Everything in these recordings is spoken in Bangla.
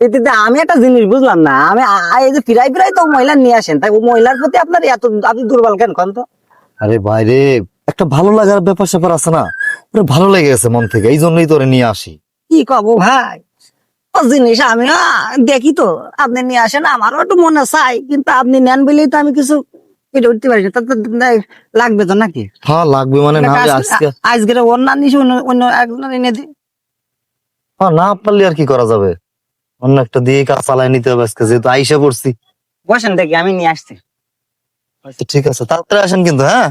এতে আমি একটা জিনিস বুঝলাম না, আমি এই যে ফিরাই ফিরাই তো মহিলা নিয়ে আসেন, তাই মহিলার প্রতি আপনার এত আপনি দুর্বল কেন কোন তো? আরে বাইরে একটা ভালো লাগার ব্যাপার স্যাপার আছে না, ওটা ভালো লেগে গেছে মন থেকে, এই জন্যই তোরে নিয়ে আসি। কি কব ভাই, ও জিনিস আমি দেখি তো আপনি নিয়ে আসেন, আমারও একটু মনে চাই, কিন্তু আপনি নেন বলেই তো আমি কিছু পেটে উঠতে পারি না। তা তো লাগবে তো নাকি? হ্যাঁ লাগবে মানে না হলে আজকে আজকের ওর না নিশে অন্য অন্য একজনের এনে দিই। হ্যাঁ না পারলে আর কি করা যাবে, অন্য একটা দিয়ে কাজ চালায় নিতে হবে আজকে, যেহেতু আইসা পড়ছি। বসেন দেখি আমি নিয়ে আসছি। আচ্ছা ঠিক আছে, তাড়াতাড়ি আসেন কিন্তু, হ্যাঁ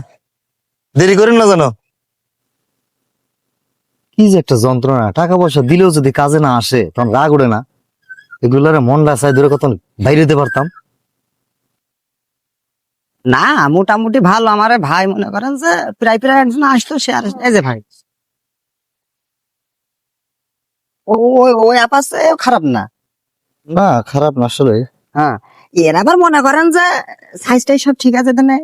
দেরি করেন না যেন। কি যে একটা যন্ত্রণা, টাকা পয়সা দিলেও যদি কাজে না আসে তখন রাগ উঠে না? এগুলারে মন রাখায় ধরে কত বাইরে দিতে পারতাম। না মোটামুটি ভালো, আমার ভাই মনে করেন যে প্রায় প্রায় একজন আসতো, সে আর এই যে ভাই ওই আপাশে খারাপ না। না খারাপ না আসলে। হ্যাঁ, এর আবার মনে করেন যে সাইজটাই সব ঠিক আছে তো না,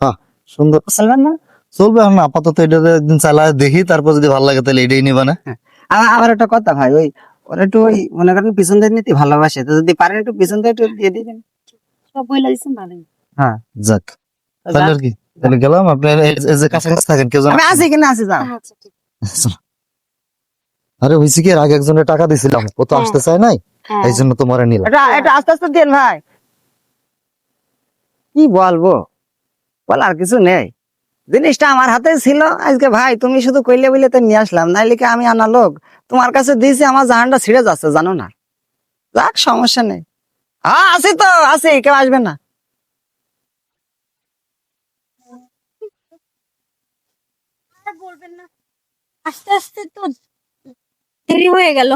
হ্যাঁ সুন্দর চলবেন না? চলবে। এখন আপাতত এটা একদিন চালায় দেখি, তারপর যদি ভালো লাগে তাহলে এটাই নিবা না। আবার একটা কথা ভাই, ওই ওরা একটু ওই মনে করেন পিছন দিয়ে নিতে ভালোবাসে, তো যদি পারেন একটু পিছন দিয়ে একটু দিয়ে দিবেন। সব বইলা দিচ্ছেন ভালোই। হ্যাঁ যাক তাহলে আর কি, তাহলে গেলাম। আপনি এই যে কাছাকাছি থাকেন, কেউ যেন আমি আছি কিনা আছি যাও। আচ্ছা ঠিক আরে হয়েছে কি, এর আগে একজনের টাকা দিছিলাম, ও তো হ্যাঁ। আসতে চায় নাই, হ্যাঁ এই জন্য তোমার নিলাম। এটা এটা আস্তে আস্তে দেন ভাই, কি বলবো, বলার কিছু নেই। জিনিসটা আমার হাতে ছিল আজকে ভাই, তুমি শুধু কইলে বইলে তো নিয়ে আসলাম, নাইলে কি আমি আনা লোক? তোমার কাছে দিয়েছি, আমার জাহানটা ছিঁড়ে যাচ্ছে জানো না। যাক সমস্যা নেই, হ্যাঁ আছি তো আছি, কেউ আসবে না। আর বলবেন না, আস্তে আস্তে তো দেরি হয়ে গেল।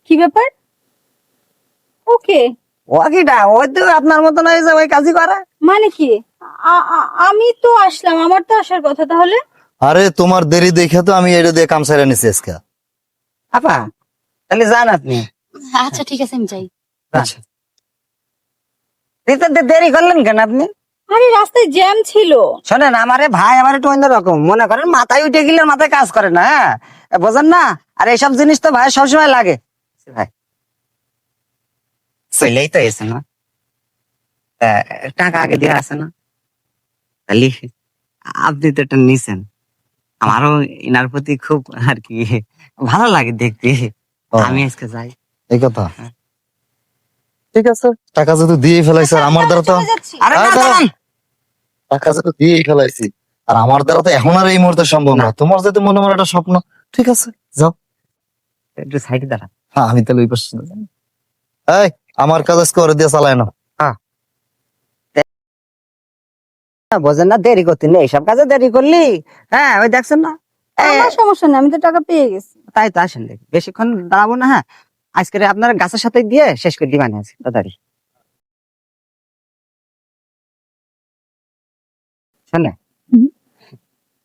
কি ব্যাপার? ওকে, ও কিটা, ওই তো আপনার মতো নয় যে ওই কাজই করে। মানে কি? আমি তো আসলাম, আমার তো আসার কথা তাহলে। আরে তোমার দেরি দেখে তো আমি এটা দিয়ে কাম সাইরা নিছি আজকে। আপা তাহলে যান আপনি। আচ্ছা ঠিক আছে, আমি যাই। আচ্ছা দেরি করলেন কেন আপনি? আরে রাস্তায় জ্যাম ছিল। শোনেন, আমারে ভাই আমার একটু অন্যরকম, মনে করেন মাথায় উঠে গেলে মাথায় কাজ করে না, হ্যাঁ বোঝেন না? আর এইসব জিনিস তো ভাই সবসময় লাগে। ভাই চলেই তো এসে না, টাকা আগে দিয়ে আসে না, তাহলে আপনি তো এটা নিছেন, আমারও ইনার প্রতি খুব আর কি ভালো লাগে দেখতে। ও, আমি আজকে যাই। এই কথা। ঠিক আছে, টাকা যেহেতু দিয়ে ফেলাইছে, আর আমার দ্বারা তো চলে যাচ্ছি। আরে না, আরে দাঁড়ান। দাঁড়ান। টাকা যেহেতু দিয়ে ফেলাইছি, আর আমার দ্বারা তো এখন আর এই মুহূর্তে সম্ভব না। না। তোমার যেহেতু মনে মনে একটা স্বপ্ন, ঠিক আছে যাও। একটু সাইডে দাঁড়ান। হ্যাঁ আমি তাহলে ওই পাশে চলে যাই। এই আমার কাজ আজকে ওরে দিয়ে চালায় না। বোঝেন না, দেরি করতে নেই, সব কাজে দেরি করলি। হ্যাঁ ওই দেখছেন না, আমার সমস্যা নেই, আমি তো টাকা পেয়ে গেছি। তাই তো আসেন দেখি, বেশিক্ষণ দাঁড়াবো না। হ্যাঁ আজকে আপনার গাছের সাথে দিয়ে শেষ করে দিবানি আছে তাড়াতাড়ি। শোনে, হুম।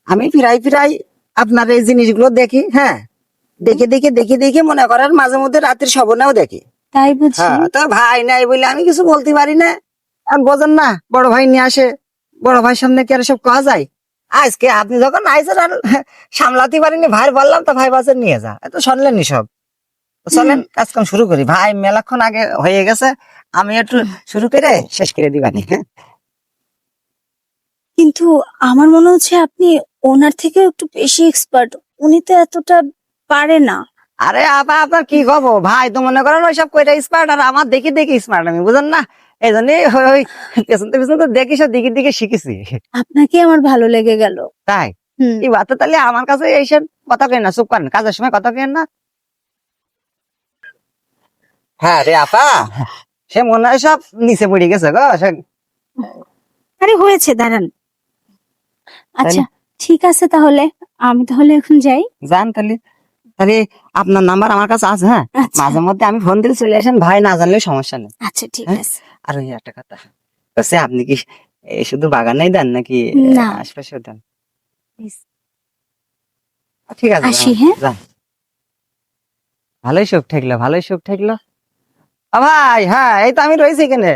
আমি ফিরাই ফিরাই আপনার এই জিনিসগুলো দেখি, হ্যাঁ দেখে দেখে দেখে দেখে মনে করেন মাঝে মধ্যে রাত্রির স্বপ্নেও দেখি। তাই বুঝি? হ্যাঁ তো ভাই নাই বলে আমি কিছু বলতে পারি না, আর বোঝেন না বড় ভাই নিয়ে আসে, বড় ভাইয়ের সামনে কি আর সব কওয়া যায়? আজকে আপনি যখন আইসেন আর সামলাতে পারিনি, ভাই বললাম তো ভাই বাসে নিয়ে যা, এত শুনলেন সব। তো চলেন কাজকাম শুরু করি, ভাই মেলাক্ষণ আগে হয়ে গেছে, আমি একটু শুরু করে শেষ করে দিবানি। হ্যাঁ কিন্তু আমার মনে হচ্ছে আপনি ওনার থেকেও একটু বেশি এক্সপার্ট। উনি তো এতটা পারে না। আরে আপা আপনার কি খবর, ভাই তো মনে করেন ওইসব কইটা স্মার্ট, আর আমার দেখি দেখি স্মার্ট আমি, বুঝেন না? এই জন্যই ওই পেছন পেছন তো দেখি সব দিকে দিকে শিখেছি। আপনাকে আমার ভালো লেগে গেল। তাই হুম। এই বাত তাহলে আমার কাছে এইসব কথা কেন না, চুপ করেন, কাজের সময় কথা কেন না। হ্যাঁ রে আপা, সে মনে হয় সব নিচে পড়ে গেছে গো সে। আরে হয়েছে, দাঁড়ান। আচ্ছা ঠিক আছে, তাহলে আমি তাহলে এখন যাই। যান তাহলে, তাহলে আপনার নাম্বার আমার কাছে আছে, হ্যাঁ আচ্ছা মাঝে মধ্যে আমি ফোন দিলে চলে আসেন, ভাই না জানলে সমস্যা নেই। আচ্ছা ঠিক হ্যাঁ? আছে। আর ওই একটা কথা, বলছে আপনি কি শুধু বাগানেই দেন নাকি না। আশপাশেও দেন? ঠিক আছে আসি, হ্যাঁ? যান। ভালোই সুখ ঠেকলো, ভালোই সুখ ঠেকলো। ভাই হ্যাঁ এই তো আমি রয়েছি এখানে।